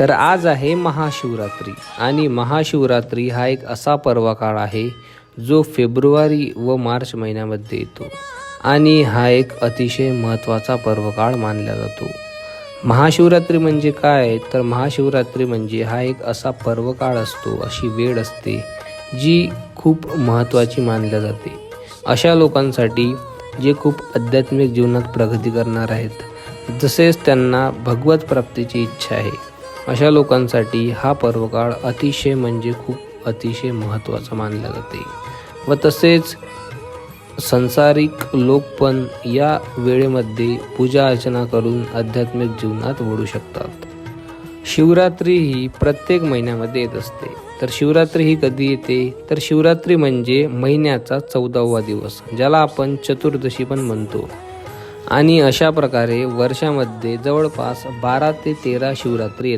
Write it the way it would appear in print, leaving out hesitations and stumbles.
तर आज आहे महाशिवरात्री आणि महाशिवरात्री हा एक असा पर्वकाळ आहे जो फेब्रुवारी व मार्च महिन्यामध्ये येतो आणि हा एक अतिशय महत्त्वाचा पर्वकाळ मानला जातो। महाशिवरात्री म्हणजे काय, तर महाशिवरात्री म्हणजे हा एक असा पर्वकाळ असतो, अशी वेळ असते जी खूप महत्त्वाची मानल्या जाते अशा लोकांसाठी जे खूप आध्यात्मिक जीवनात प्रगती करणार आहेत, तसेच त्यांना भगवत प्राप्तीची इच्छा आहे अशा लोकांसाठी हा पर्वकाळ अतिशय म्हणजे खूप अतिशय महत्त्वाचा मानला जाते व तसेच संसारिक लोक पण या वेळेमध्ये पूजा अर्चना करून आध्यात्मिक जीवनात वळू शकतात। शिवरात्री ही प्रत्येक महिन्यामध्ये येत असते। तर शिवरात्री ही कधी येते, तर शिवरात्री म्हणजे महिन्याचा 14वा दिवस, ज्याला आपण चतुर्दशी पण म्हणतो। आणि अशा प्रकारे वर्षामध्ये जवळपास 12 ते 13 शिवरात्री येतात।